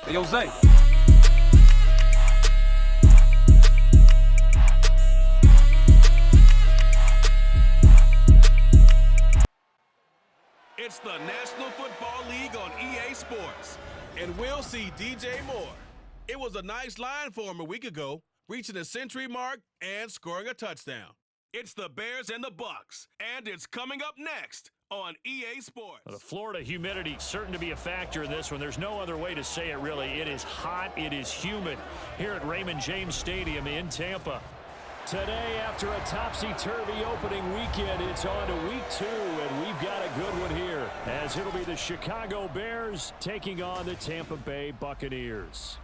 Hey, yo, Zay. It's the National Football League on EA Sports, and we'll see DJ Moore. It was a nice line for him a week ago, reaching the century mark and scoring a touchdown. It's the Bears and the Bucks, and it's coming up next on EA Sports. Well, the Florida humidity certain to be a factor in this one. There's no other way to say it, really. It is hot. It is humid here at Raymond James Stadium in Tampa. Today, after a topsy-turvy opening weekend, it's on to week 2, and we've got a good one here, as it'll be the Chicago Bears taking on the Tampa Bay Buccaneers.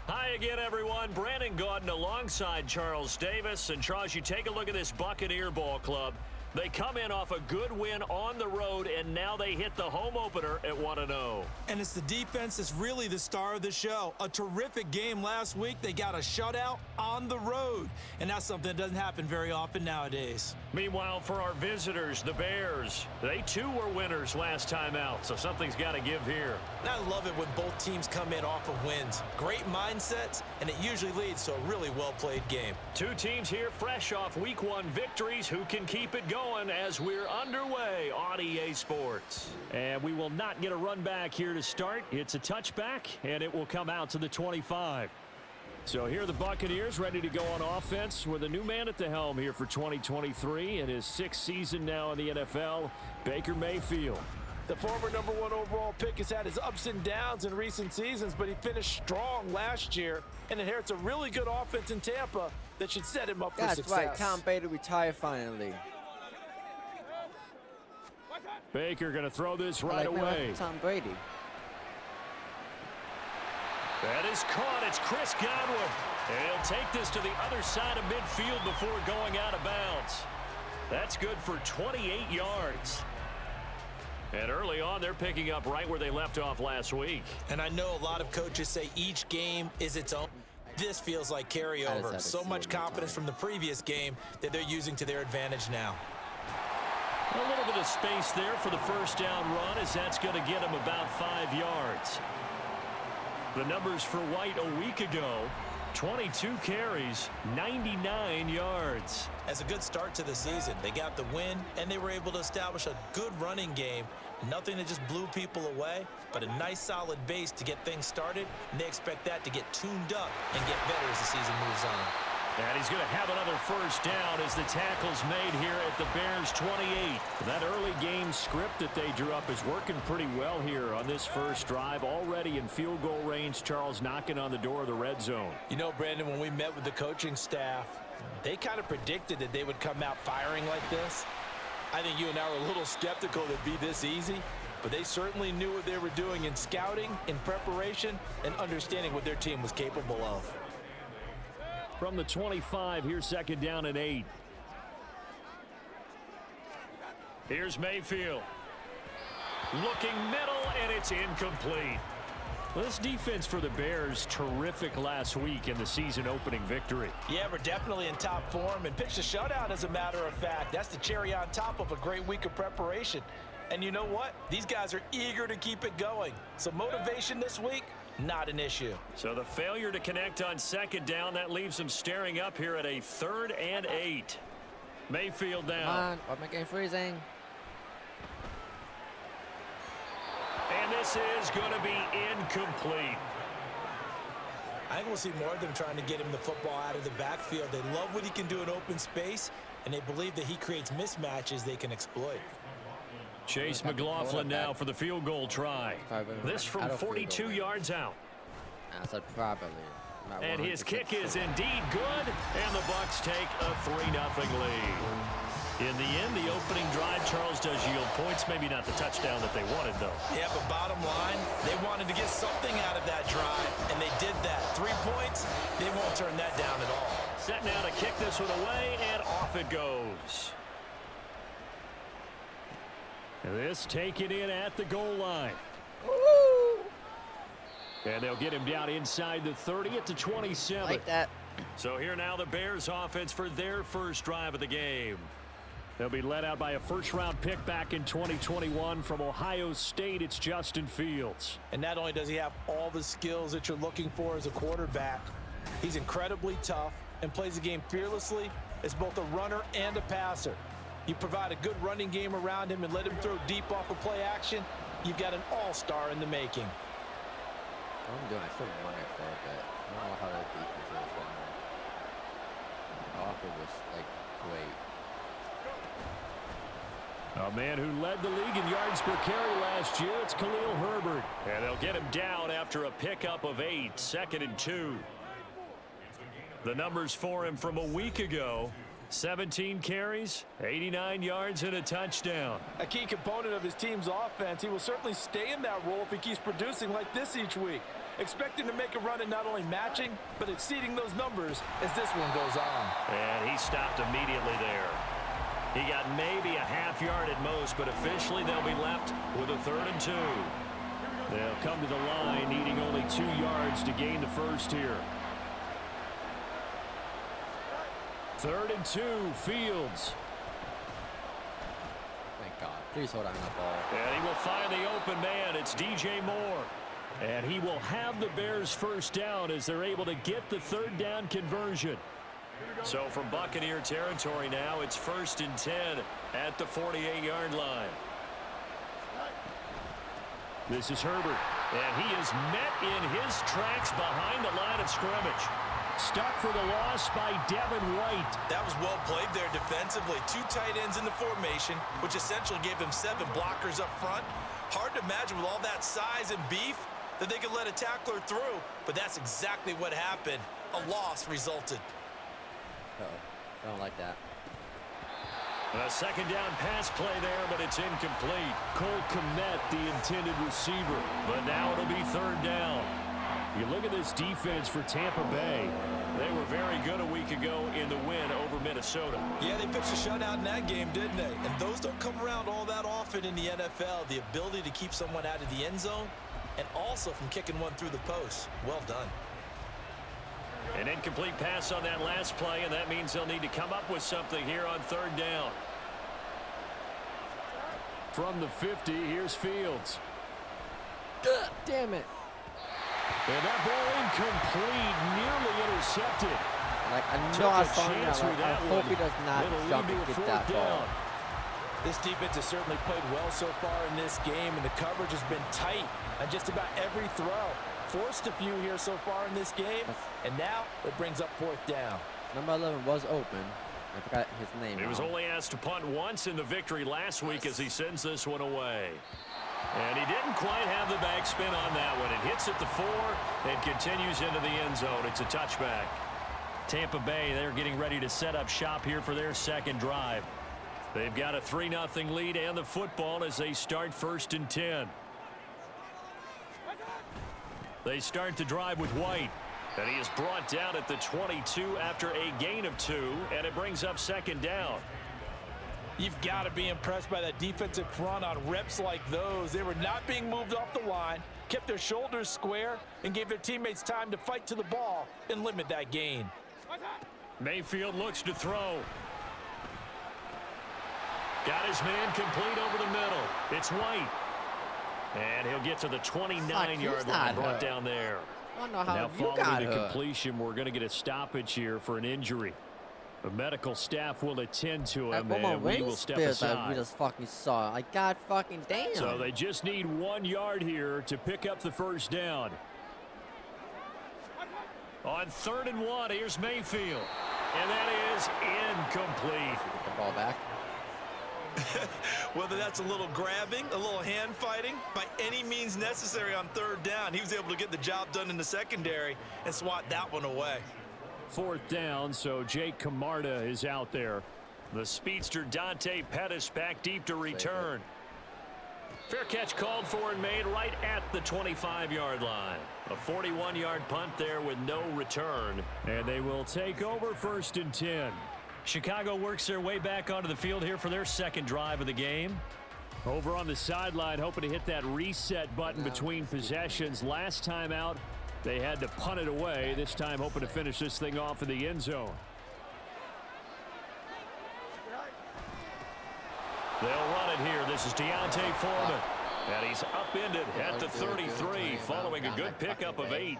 Hi again, everyone. Brandon Gaudin alongside Charles Davis. And Charles, you take a look at this Buccaneer ball club. They come in off a good win on the road, and now they hit the home opener at 1-0. And it's the defense that's really the star of the show. A terrific game last week. They got a shutout on the road, and that's something that doesn't happen very often nowadays. Meanwhile, for our visitors, the Bears, they too were winners last time out, so something's got to give here. And I love it when both teams come in off of wins. Great mindsets, and it usually leads to a really well-played game. Two teams here fresh off Week 1 victories. Who can keep it going as we're underway on EA Sports? And we will not get a run back here to start. It's a touchback, and it will come out to the 25. So here are the Buccaneers ready to go on offense with a new man at the helm here for 2023 in his 6th season now in the NFL, Baker Mayfield. The former #1 overall pick has had his ups and downs in recent seasons, but he finished strong last year and inherits a really good offense in Tampa that should set him up for success. That's right, Tom Brady retired finally. Baker going to throw this right away. Tom Brady. That is caught. It's Chris Godwin. And he'll take this to the other side of midfield before going out of bounds. That's good for 28 yards. And early on, they're picking up right where they left off last week. And I know a lot of coaches say each game is its own. This feels like carryover. So much confidence from the previous game that they're using to their advantage now. A little bit of space there for the first down run, as that's going to get him about 5 yards. The numbers for White a week ago, 22 carries, 99 yards. As a good start to the season, they got the win, and they were able to establish a good running game. Nothing that just blew people away, but a nice solid base to get things started, and they expect that to get tuned up and get better as the season moves on. And he's going to have another first down as the tackle's made here at the Bears 28. That early game script that they drew up is working pretty well here on this first drive. Already in field goal range, Charles knocking on the door of the red zone. You know, Brandon, when we met with the coaching staff, they kind of predicted that they would come out firing like this. I think you and I were a little skeptical it'd be this easy, but they certainly knew what they were doing in scouting, in preparation, and understanding what their team was capable of. From the 25, here's 2nd down and 8. Here's Mayfield. Looking middle, and it's incomplete. Well, this defense for the Bears, terrific last week in the season-opening victory. Yeah, we're definitely in top form and pitched a shutout, as a matter of fact. That's the cherry on top of a great week of preparation. And you know what? These guys are eager to keep it going. So motivation this week, not an issue. So the failure to connect on 2nd down, that leaves them staring up here at a 3rd and 8. Mayfield down. Come on, why am I getting freezing? And this is going to be incomplete. I think we'll see more of them trying to get him the football out of the backfield. They love what he can do in open space, and they believe that he creates mismatches they can exploit. Chase McLaughlin now for the field goal try. This from 42 yards out. I said probably. And his kick is indeed good, and the Bucs take a 3-0 lead. In the end, the opening drive, Charles, does yield points. Maybe not the touchdown that they wanted, though. Yeah, but bottom line, they wanted to get something out of that drive, and they did that. 3 points, they won't turn that down at all. Set now to kick this one away, and off it goes. This taken in at the goal line. Woo! And they'll get him down inside the 30 at the 27. Like that. So here now the Bears offense for their first drive of the game. They'll be led out by a first-round pick back in 2021 from Ohio State. It's Justin Fields. And not only does he have all the skills that you're looking for as a quarterback, he's incredibly tough and plays the game fearlessly as both a runner and a passer. You provide a good running game around him and let him throw deep off of play action, you've got an all-star in the making. I'm doing, I still wonder for a bit. I don't know how that defense is going. The offer was like great. A man who led the league in yards per carry last year, it's Khalil Herbert. And they'll get him down after a pickup of 8, 2nd and 2. The numbers for him from a week ago: 17 carries, 89 yards, and a touchdown. A key component of his team's offense. He will certainly stay in that role if he keeps producing like this each week. Expect him to make a run at not only matching, but exceeding those numbers as this one goes on. And he stopped immediately there. He got maybe a half yard at most, but officially they'll be left with a 3rd and 2. They'll come to the line needing only 2 yards to gain the first here. 3rd and 2, Fields. Thank God. Please hold on that ball. And he will find the open man. It's DJ Moore. And he will have the Bears first down as they're able to get the 3rd down conversion. So from Buccaneer territory now, it's 1st and 10 at the 48-yard line. This is Herbert, and he is met in his tracks behind the line of scrimmage. Stuck for the loss by Devin White. That was well played there defensively. 2 tight ends in the formation, which essentially gave them 7 blockers up front. Hard to imagine with all that size and beef that they could let a tackler through, but that's exactly what happened. A loss resulted. Uh-oh. I don't like that. A 2nd down pass play there, but it's incomplete. Cole Kmet, the intended receiver. But now it'll be 3rd down. You look at this defense for Tampa Bay. They were very good a week ago in the win over Minnesota. Yeah, they pitched a shutout in that game, didn't they? And those don't come around all that often in the NFL. The ability to keep someone out of the end zone and also from kicking one through the post. Well done. An incomplete pass on that last play, and that means they'll need to come up with something here on 3rd down. From the 50, here's Fields. Damn it. And that ball incomplete, nearly intercepted. Like, I know Took I a saw him. chance with I that hope one. he does not It'll jump lead and to a get that 4th ball. down. This defense has certainly played well so far in this game, and the coverage has been tight on just about every throw. Forced a few here so far in this game, and now it brings up 4th down. Number 11 was open. I forgot his name. He was only asked to punt once in the victory last week as he sends this one away. And he didn't quite have the backspin on that one. It hits at the 4 and continues into the end zone. It's a touchback. Tampa Bay, they're getting ready to set up shop here for their 2nd drive. They've got a 3-0 lead and the football as they start 1st and 10. They start the drive with White. And he is brought down at the 22 after a gain of 2, and it brings up 2nd down. You've got to be impressed by that defensive front on reps like those. They were not being moved off the line, kept their shoulders square, and gave their teammates time to fight to the ball and limit that gain. Mayfield looks to throw. Got his man complete over the middle. It's White. And he'll get to the 29-yard line, brought down there. I don't know how Now you got following the her. completion, we're going to get a stoppage here for an injury. The medical staff will attend to him, and we will step We aside. just fucking saw. I got fucking damn. So they just need 1 yard here to pick up the 1st down. On 3rd and 1, here's Mayfield. And that is incomplete. Get the ball back. Whether that's a little grabbing, a little hand fighting, by any means necessary on 3rd down, he was able to get the job done in the secondary and swat that one away. 4th down, so Jake Camarda is out there. The speedster Dante Pettis back deep to return. Fair catch called for and made right at the 25-yard line. A 41-yard punt there with no return. And they will take over 1st and 10. Chicago works their way back onto the field here for their 2nd drive of the game. Over on the sideline, hoping to hit that reset button between possessions. Last time out, they had to punt it away. This time hoping to finish this thing off in the end zone. They'll run it here. This is Deontay Foreman. And he's upended at the 33 following a good pickup of 8.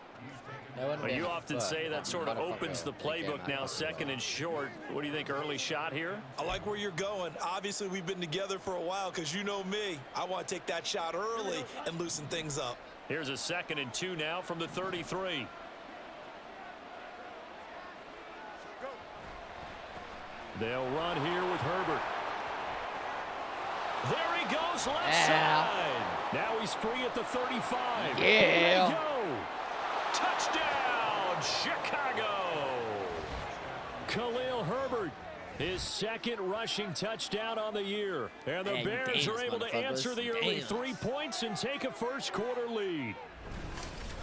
You often say that sort of opens the playbook now, second and short. What do you think, early shot here? I like where you're going. Obviously, we've been together for a while because you know me. I want to take that shot early and loosen things up. Here's a 2nd and 2 now from the 33. They'll run here with Herbert. There he goes, left side. Now he's free at the 35. There we go. Touchdown, Chicago. Khalil Herbert, his 2nd rushing touchdown on the year. And the Bears are able to answer the early 3 points and take a first-quarter lead.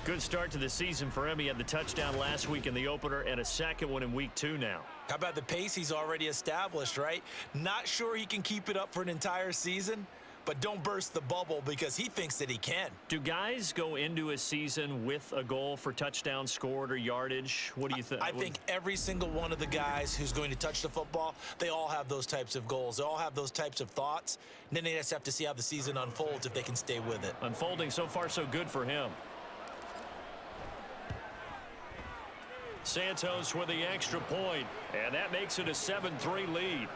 Good start to the season for him. He had the touchdown last week in the opener and a 2nd one in week 2 now. How about the pace he's already established, right? Not sure he can keep it up for an entire season, but don't burst the bubble because he thinks that he can. Do guys go into a season with a goal for touchdown scored or yardage? What do you think? I think every single one of the guys who's going to touch the football, they all have those types of goals. They all have those types of thoughts. And then they just have to see how the season unfolds if they can stay with it. Unfolding so far so good for him. Santos with the extra point, and that makes it a 7-3 lead.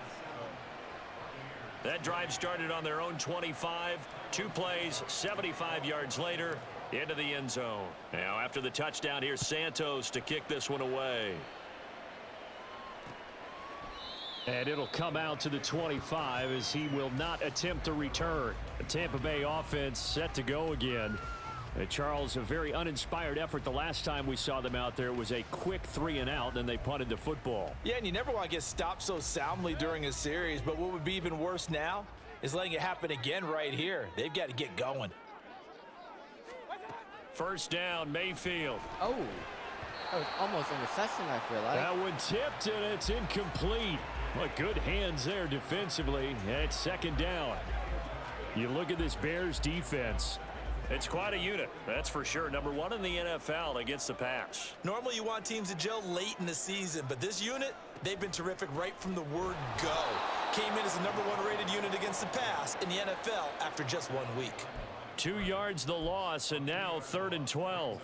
That drive started on their own 25. 2 plays, 75 yards later, into the end zone. Now after the touchdown, here's Santos to kick this one away. And it'll come out to the 25 as he will not attempt to return. The Tampa Bay offense set to go again. And Charles, a very uninspired effort the last time we saw them out there. It was a quick 3-and-out, then they punted the football. Yeah, and you never want to get stopped so soundly during a series, but what would be even worse now is letting it happen again right here. They've got to get going. First down, Mayfield. Oh, that was almost interception, I feel like. That one tipped, and it's incomplete. But good hands there defensively, and it's 2nd down. You look at this Bears defense. It's quite a unit, that's for sure. Number 1 in the NFL against the pass. Normally you want teams to gel late in the season, but this unit, they've been terrific right from the word go. Came in as the number 1 rated unit against the pass in the NFL after just 1 week. 2 yards the loss, and now 3rd and 12.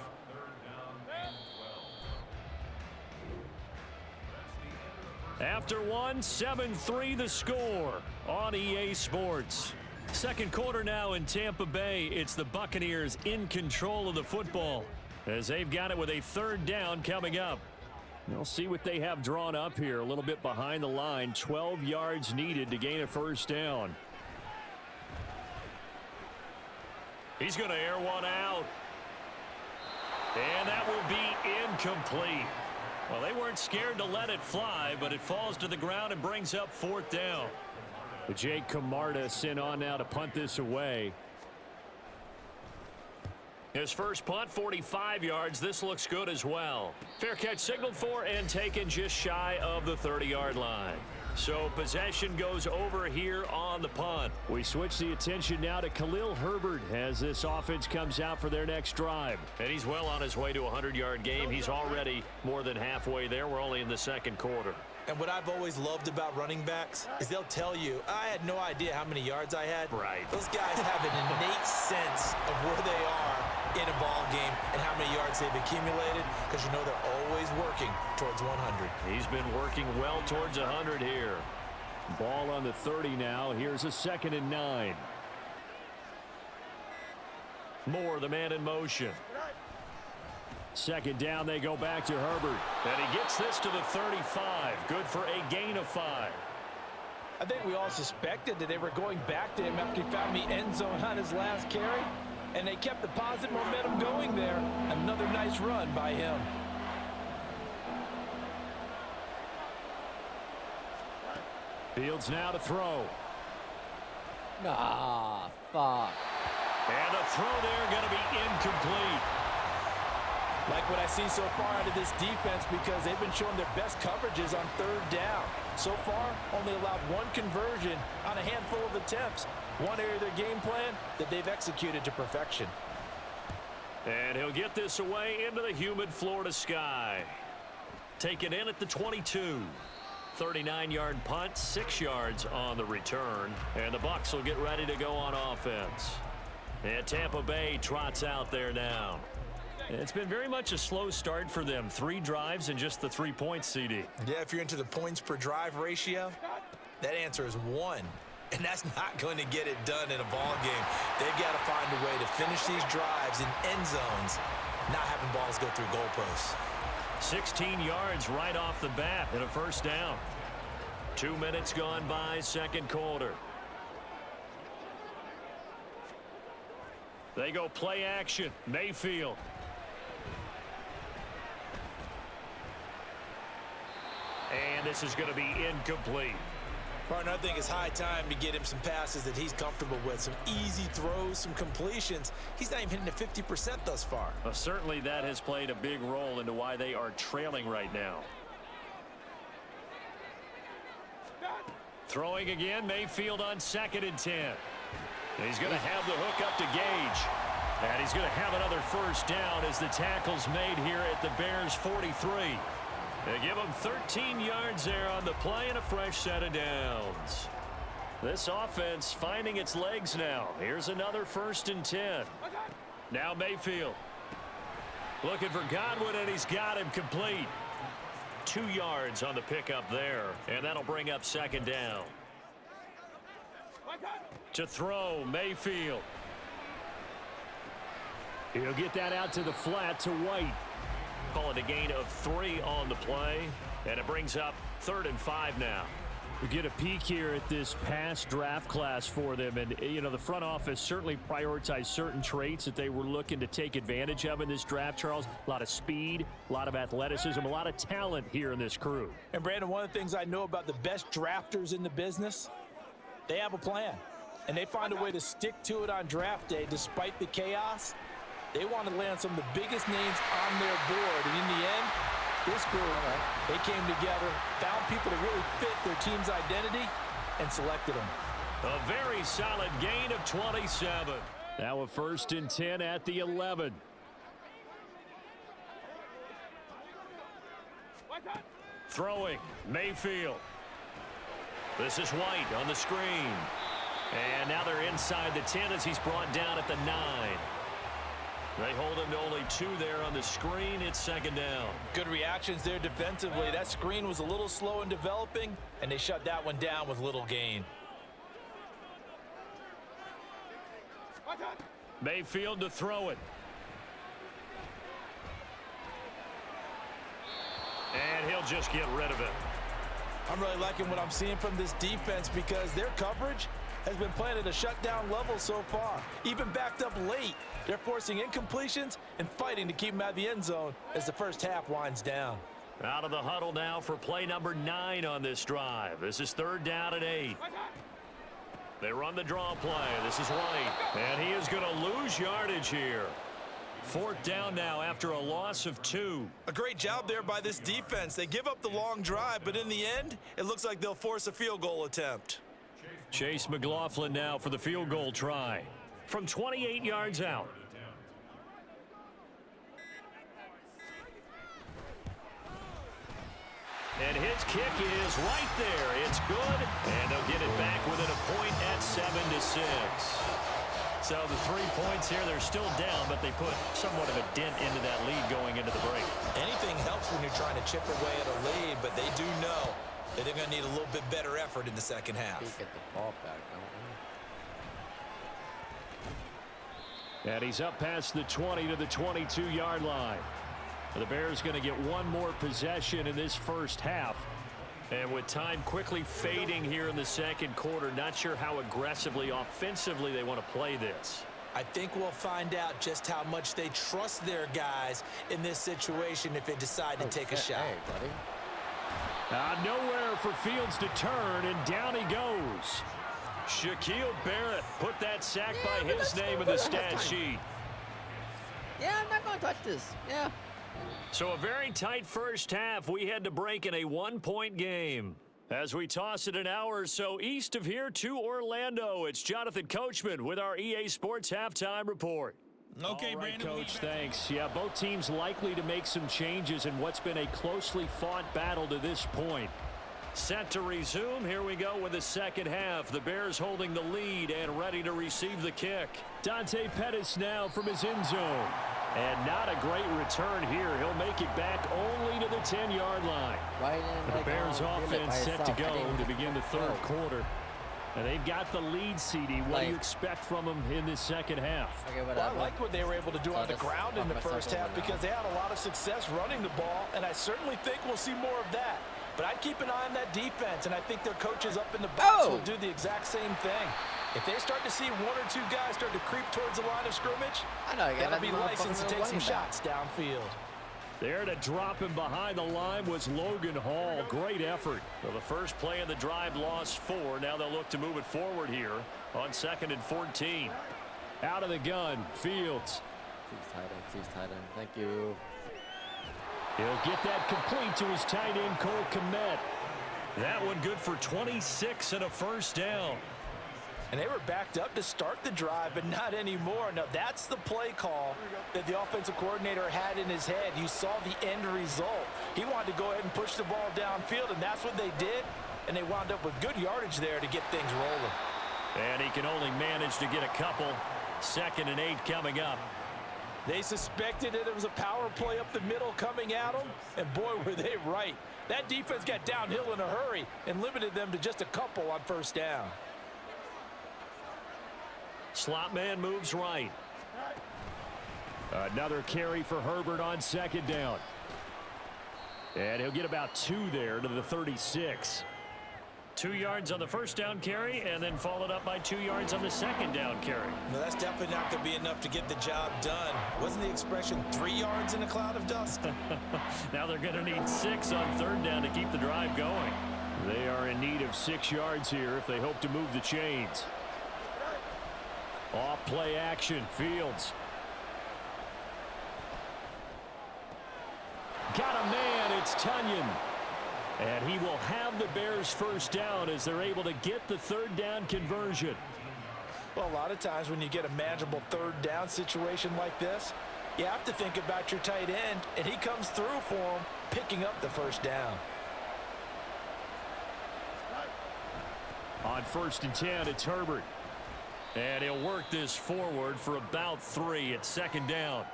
After 1, 7-3 the score on EA Sports. 2nd quarter now in Tampa Bay. It's the Buccaneers in control of the football as they've got it with a 3rd down coming up. We'll see what they have drawn up here. A little bit behind the line. 12 yards needed to gain a 1st down. He's going to air one out. And that will be incomplete. Well, they weren't scared to let it fly, but it falls to the ground and brings up 4th down. Jake Camarda sent on now to punt this away. His first punt, 45 yards. This looks good as well. Fair catch signaled for and taken just shy of the 30-yard line. So possession goes over here on the punt. We switch the attention now to Khalil Herbert as this offense comes out for their next drive. And he's well on his way to a 100-yard game. He's already more than halfway there. We're only in the 2nd quarter. And what I've always loved about running backs is they'll tell you, I had no idea how many yards I had. Right. Those guys have an innate sense of where they are in a ball game and how many yards they've accumulated because you know they're always working towards 100. He's been working well towards 100 here. Ball on the 30 now. Here's a 2nd and 9. Moore, the man in motion. 2nd down, they go back to Herbert. And he gets this to the 35. Good for a gain of 5. I think we all suspected that they were going back to him after he found the end zone on his last carry. And they kept the positive momentum going there. Another nice run by him. Fields now to throw. Ah, fuck. And the throw there going to be incomplete. Like what I see so far out of this defense because they've been showing their best coverages on 3rd down. So far, only allowed 1 conversion on a handful of attempts. One area of their game plan that they've executed to perfection. And he'll get this away into the humid Florida sky. Taken in at the 22. 39-yard punt, 6 yards on the return. And the Bucs will get ready to go on offense. And Tampa Bay trots out there now. It's been very much a slow start for them. 3 drives and just the 3 points, CD. Yeah, if you're into the points per drive ratio, that answer is 1. And that's not going to get it done in a ball game. They've got to find a way to finish these drives in end zones, not having balls go through goalposts. 16 yards right off the bat and a first down. 2 minutes gone by, second quarter. They go play action. Mayfield. And this is going to be incomplete. Partner, I think it's high time to get him some passes that he's comfortable with. Some easy throws, some completions. He's not even hitting the 50% thus far. Well, certainly that has played a big role into why they are trailing right now. Throwing again, Mayfield on 2nd and 10. He's going to have the hook up to Gage. And he's going to have another first down as the tackle's made here at the Bears' 43. They give him 13 yards there on the play and a fresh set of downs. This offense finding its legs now. Here's another 1st and 10. Now Mayfield. Looking for Godwin, and he's got him complete. 2 yards on the pickup there, and that'll bring up 2nd down. To throw, Mayfield. He'll get that out to the flat to White. Call it a gain of 3 on the play, and it brings up 3rd and 5 now. We get a peek here at this past draft class for them, and you know the front office certainly prioritized certain traits that they were looking to take advantage of in this draft, Charles. A lot of speed, a lot of athleticism, a lot of talent here in this crew. And Brandon, one of the things I know about the best drafters in the business, they have a plan, and they find a way to stick to it on draft day despite the chaos. They want to land some of the biggest names on their board, and in the end, this group, they came together, found people to really fit their team's identity, and selected them. A very solid gain of 27. Now a 1st and 10 at the 11. Throwing, Mayfield. This is White on the screen. And now they're inside the 10 as he's brought down at the 9. They hold him to only 2 there on the screen. It's 2nd down. Good reactions there defensively. That screen was a little slow in developing, and they shut that one down with little gain. Mayfield to throw it. And he'll just get rid of it. I'm really liking what I'm seeing from this defense because their coverage has been playing at a shutdown level so far. Even backed up late, they're forcing incompletions and fighting to keep them out of the end zone as the first half winds down. Out of the huddle now for play number 9 on this drive. This is 3rd down and 8. They run the draw play. This is White. And he is going to lose yardage here. 4th down now after a loss of 2. A great job there by this defense. They give up the long drive, but in the end, it looks like they'll force a field goal attempt. Chase McLaughlin now for the field goal try from 28 yards out. And his kick is right there. It's good, and they'll get it back within a point at 7-6. So the 3 points here, they're still down, but they put somewhat of a dent into that lead going into the break. Anything helps when you're trying to chip away at a lead, but they do know that they're going to need a little bit better effort in the second half. We get the ball back, don't we? And he's up past the 20 to the 22-yard line. The Bears going to get one more possession in this first half. And with time quickly fading here in the second quarter, not sure how aggressively, offensively they want to play this. I think we'll find out just how much they trust their guys in this situation if they decide to take a shot. Hey, buddy. Nowhere for Fields to turn, and down he goes. Shaquille Barrett put that sack by his name in the stat sheet. Yeah, I'm not going to touch this. Yeah. So a very tight first half. We had to break in a 1-point game. As we toss it an hour or so east of here to Orlando, it's Jonathan Coachman with our EA Sports Halftime Report. Okay, All right, Brandon. Coach, thanks. Yeah, both teams likely to make some changes in what's been a closely fought battle to this point. Set to resume. Here we go with the second half. The Bears holding the lead and ready to receive the kick. Dante Pettis now from his end zone. And not a great return here. He'll make it back only to the 10-yard line. Right in, The Bears offense set to go to begin the third Oh. quarter. And they've got the lead, CD. What do you expect from them in this second half? Okay, Well, I like what they were able to do on the ground in the first half because they had a lot of success running the ball, and I certainly think we'll see more of that. But I'd keep an eye on that defense, and I think their coaches up in the box will do the exact same thing. If they start to see one or two guys start to creep towards the line of scrimmage, that'll be licensed to take some shots downfield. There to drop him behind the line was Logan Hall. Great effort. Well, the first play of the drive lost 4. Now they'll look to move it forward here on 2nd and 14. Out of the gun, Fields. Please tight end. Thank you. He'll get that complete to his tight end, Cole Kmet. That one good for 26 and a first down. And they were backed up to start the drive, but not anymore. Now, that's the play call that the offensive coordinator had in his head. You saw the end result. He wanted to go ahead and push the ball downfield, and that's what they did. And they wound up with good yardage there to get things rolling. And he can only manage to get a couple. 2nd and 8 coming up. They suspected that it was a power play up the middle coming at them, and boy, were they right. That defense got downhill in a hurry and limited them to just a couple on first down. Slot man moves right. Another carry for Herbert on 2nd down. And he'll get about 2 there to the 36. 2 yards on the first down carry, and then followed up by 2 yards on the 2nd down carry. No, that's definitely not going to be enough to get the job done. Wasn't the expression 3 yards in a cloud of dust? Now they're going to need 6 on 3rd down to keep the drive going. They are in need of 6 yards here if they hope to move the chains. Off play action, Fields. Got a man, it's Tunyon. And he will have the Bears first down as they're able to get the 3rd down conversion. Well, a lot of times when you get a manageable 3rd down situation like this, you have to think about your tight end, and he comes through for him, picking up the first down. On 1st and 10, it's Herbert. And he'll work this forward for about 3 at 2nd down.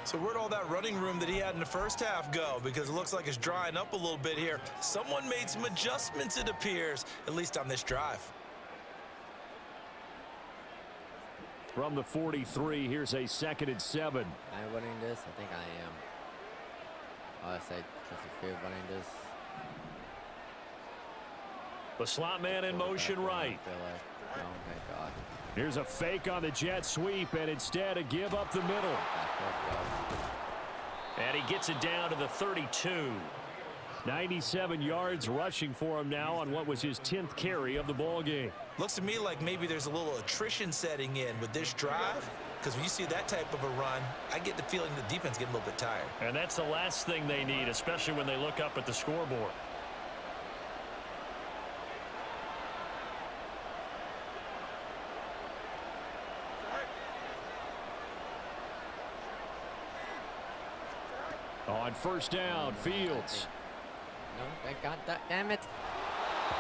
So where'd all that running room that he had in the first half go? Because it looks like it's drying up a little bit here. Someone made some adjustments, it appears, at least on this drive. From the 43, here's a 2nd and 7. Am I running this? I think I am. Oh, I said just running this. The slot man in motion right. I feel like. Oh my God. Here's a fake on the jet sweep, and instead a give up the middle. And he gets it down to the 32. 97 yards rushing for him now on what was his 10th carry of the ball game. Looks to me like maybe there's a little attrition setting in with this drive, because when you see that type of a run, I get the feeling the defense getting a little bit tired. And that's the last thing they need, especially when they look up at the scoreboard. On 1st down, Fields. No, God damn it.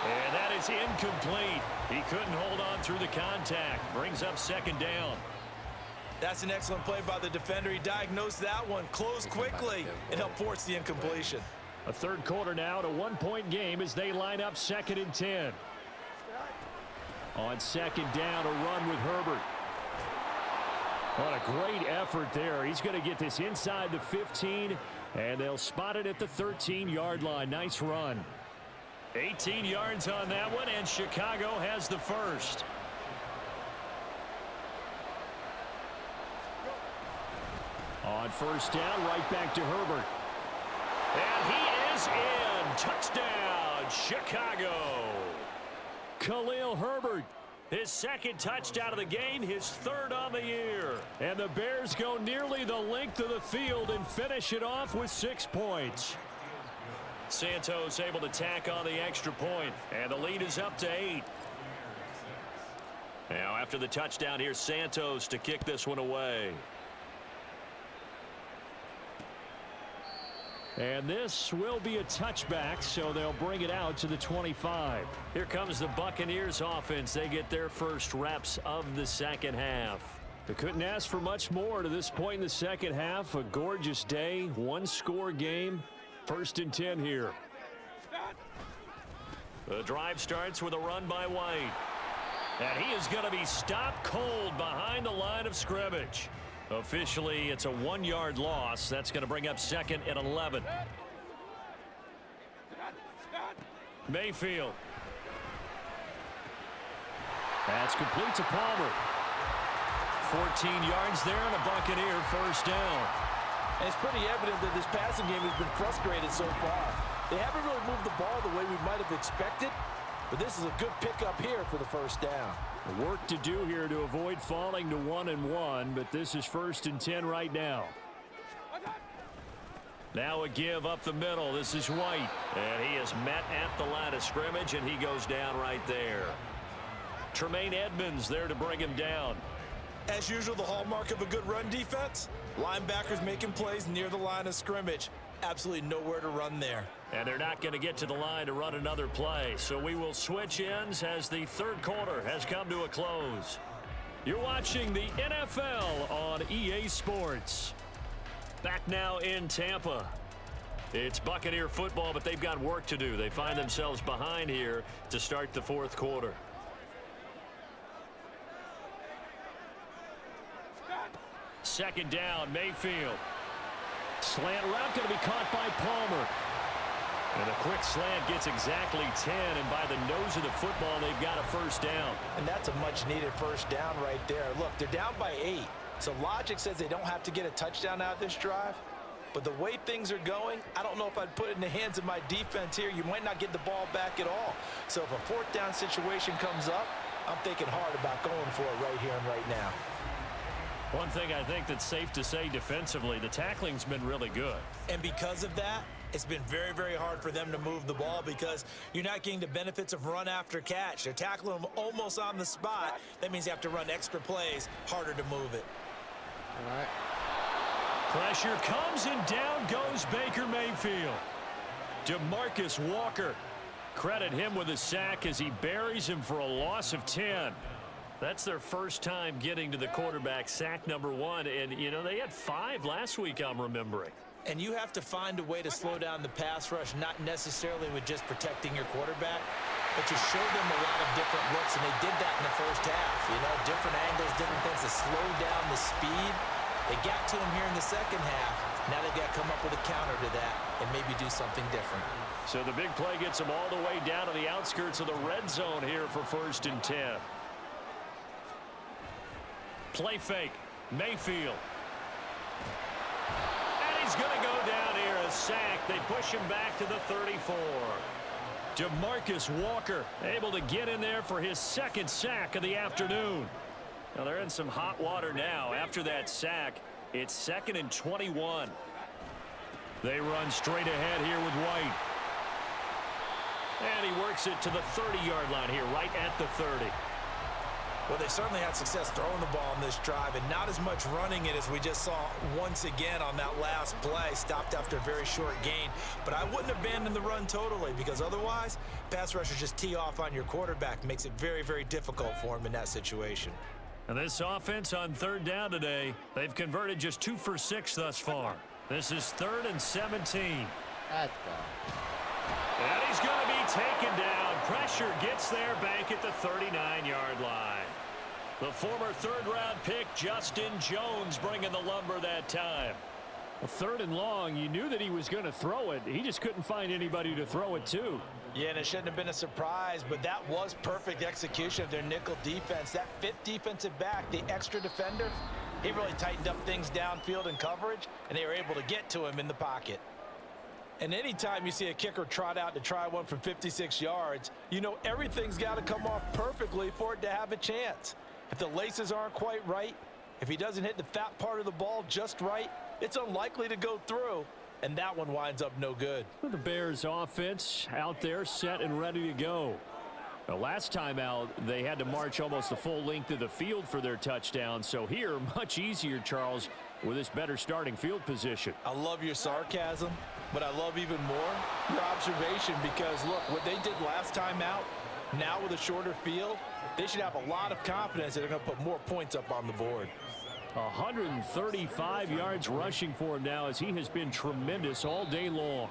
And that is incomplete. He couldn't hold on through the contact. Brings up 2nd down. That's an excellent play by the defender. He diagnosed that one, closed quickly, and helped force the incompletion. A 3rd quarter now, to 1-point game as they line up 2nd and 10. On 2nd down, a run with Herbert. What a great effort there. He's going to get this inside the 15, and they'll spot it at the 13-yard line. Nice run. 18 yards on that one, and Chicago has the first. On 1st down, right back to Herbert. And he is in. Touchdown, Chicago. Khalil Herbert. His 2nd touchdown of the game, his 3rd on the year. And the Bears go nearly the length of the field and finish it off with 6 points. Santos able to tack on the extra point, and the lead is up to 8. Now after the touchdown, here's Santos to kick this one away. And this will be a touchback, so they'll bring it out to the 25. Here comes the Buccaneers offense. They get their first reps of the second half. They couldn't ask for much more to this point in the second half. A gorgeous day, one-score game. 1st and 10 here. The drive starts with a run by White. And he is going to be stopped cold behind the line of scrimmage. Officially, it's a 1-yard loss. That's going to bring up 2nd and 11. Mayfield. That's complete to Palmer. 14 yards there and a Buccaneer first down. And it's pretty evident that this passing game has been frustrated so far. They haven't really moved the ball the way we might have expected, but this is a good pickup here for the first down. Work to do here to avoid falling to 1-1, but this is 1st and 10 right now. Now a give up the middle. This is White, and he is met at the line of scrimmage, and he goes down right there. Tremaine Edmonds there to bring him down. As usual, the hallmark of a good run defense, linebackers making plays near the line of scrimmage. Absolutely nowhere to run there. And they're not going to get to the line to run another play. So we will switch ends as the third quarter has come to a close. You're watching the NFL on EA Sports. Back now in Tampa. It's Buccaneer football, but they've got work to do. They find themselves behind here to start the fourth quarter. Second down, Mayfield. Slant route going to be caught by Palmer. And a quick slant gets exactly 10, and by the nose of the football, they've got a first down. And that's a much-needed first down right there. Look, they're down by 8, so logic says they don't have to get a touchdown out of this drive. But the way things are going, I don't know if I'd put it in the hands of my defense here. You might not get the ball back at all. So if a fourth down situation comes up, I'm thinking hard about going for it right here and right now. One thing I think that's safe to say defensively, the tackling's been really good. And because of that, it's been very, very hard for them to move the ball because you're not getting the benefits of run after catch. They're tackling them almost on the spot. That means you have to run extra plays, harder to move it. All right. Pressure comes and down goes Baker Mayfield. DeMarcus Walker. Credit him with a sack as he buries him for a loss of 10. That's their first time getting to the quarterback, sack number 1. And, you know, they had 5 last week, I'm remembering. And you have to find a way to slow down the pass rush, not necessarily with just protecting your quarterback, but you show them a lot of different looks, and they did that in the first half. You know, different angles, different things to slow down the speed. They got to him here in the second half. Now they've got to come up with a counter to that and maybe do something different. So the big play gets them all the way down to the outskirts of the red zone here for 1st and 10. Play fake. Mayfield. And he's going to go down here, a sack. They push him back to the 34. DeMarcus Walker able to get in there for his second sack of the afternoon. Now they're in some hot water now. After that sack, it's 2nd and 21. They run straight ahead here with White. And he works it to the 30-yard line here, right at the 30. Well, they certainly had success throwing the ball in this drive and not as much running it as we just saw once again on that last play. Stopped after a very short gain. But I wouldn't abandon the run totally because otherwise, pass rushers just tee off on your quarterback. Makes it very, very difficult for him in that situation. And this offense on 3rd down today, they've converted just 2 for 6 thus far. This is 3rd and 17. That's gone. And he's going to be taken down. Pressure gets there back at the 39-yard line. The former 3rd-round pick, Justin Jones, bringing the lumber that time. A 3rd and long, you knew that he was going to throw it. He just couldn't find anybody to throw it to. Yeah, and it shouldn't have been a surprise, but that was perfect execution of their nickel defense. That 5th defensive back, the extra defender, he really tightened up things downfield in coverage, and they were able to get to him in the pocket. And anytime you see a kicker trot out to try one from 56 yards, you know everything's got to come off perfectly for it to have a chance. If the laces aren't quite right, if he doesn't hit the fat part of the ball just right, it's unlikely to go through, and that one winds up no good. The Bears offense out there set and ready to go. The last time out, they had to march almost the full length of the field for their touchdown. So here, much easier, Charles. with this better starting field position. I love your sarcasm, but I love even more your observation because, look, what they did last time out, now with a shorter field, they should have a lot of confidence that they're going to put more points up on the board. 135 yards rushing for him now as he has been tremendous all day long.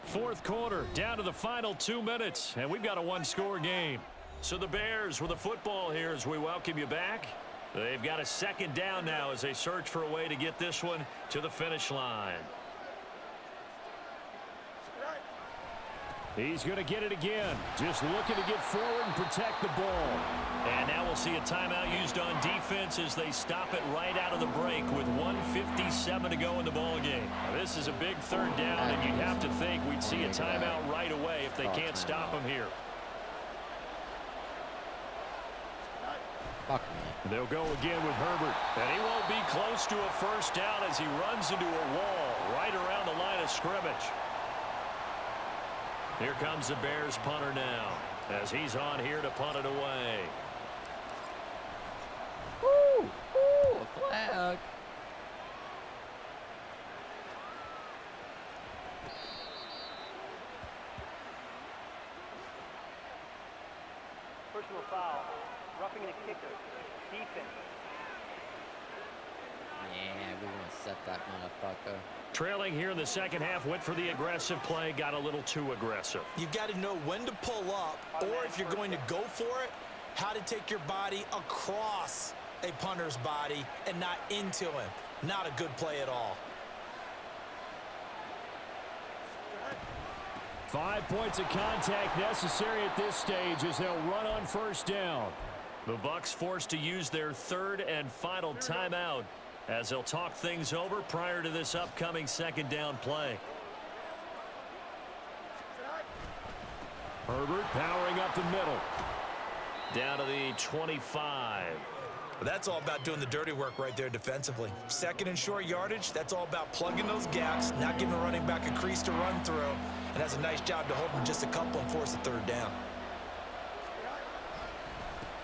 Fourth quarter, down to the final 2 minutes, and we've got a one-score game. So the Bears with the football here as we welcome you back. They've got a second down now as they search for a way to get this one to the finish line. He's going to get it again. Just looking to get forward and protect the ball. And now we'll see a timeout used on defense as they stop it right out of the break with 1:57 to go in the ballgame. This is a big third down, and you'd have to think we'd see a timeout right away if they can't stop him here. Fuck me. They'll go again with Herbert. And he won't be close to a first down as he runs into a wall right around the line of scrimmage. Here comes the Bears punter now as he's on here to punt it away. Woo! Woo! A flag. Personal foul. Roughing the kicker. Defense. Yeah, we're going to set that motherfucker. Trailing here in the second half, went for the aggressive play, got a little too aggressive. You've got to know when to pull up, or if you're going to go for it, how to take your body across a punter's body and not into him. Not a good play at all. 5 points of contact necessary at this stage as they'll run on first down. The Bucs forced to use their third and final timeout as they'll talk things over prior to this upcoming second down play. Herbert powering up the middle. Down to the 25. But that's all about doing the dirty work right there defensively. Second and short yardage, that's all about plugging those gaps, not giving the running back a crease to run through, and has a nice job to hold him just a couple and force a third down.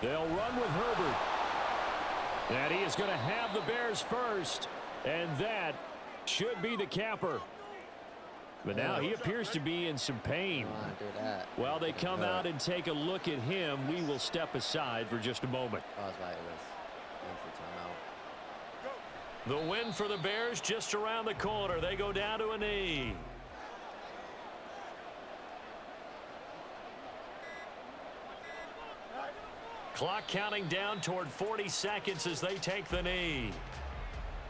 They'll run with Herbert. And he is going to have the Bears first. And that should be the capper. But now he appears to be in some pain. While they come out and take a look at him, we will step aside for just a moment. The win for the Bears just around the corner. They go down to a knee. Clock counting down toward 40 seconds as they take the knee.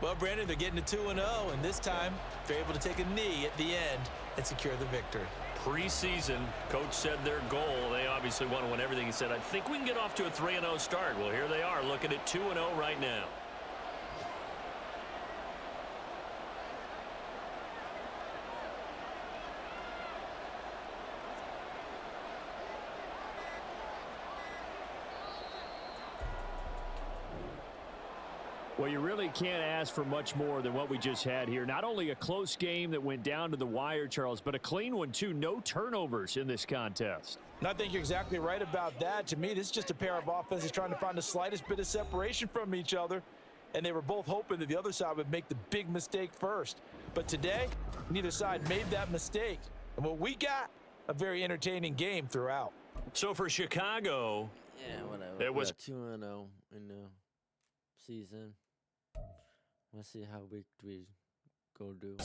Well, Brandon, they're getting to 2-0, and this time they're able to take a knee at the end and secure the victory. Preseason, coach said their goal, they obviously want to win everything. He said, I think we can get off to a 3-0 start. Well, here they are looking at 2-0 right now. Well, you really can't ask for much more than what we just had here. Not only a close game that went down to the wire, Charles, but a clean one, too. No turnovers in this contest. And I think you're exactly right about that. To me, this is just a pair of offenses trying to find the slightest bit of separation from each other, and they were both hoping that the other side would make the big mistake first. But today, neither side made that mistake. And what we got, a very entertaining game throughout. So for Chicago, yeah, whatever. It was 2-0 in the season. Let's see how we go do.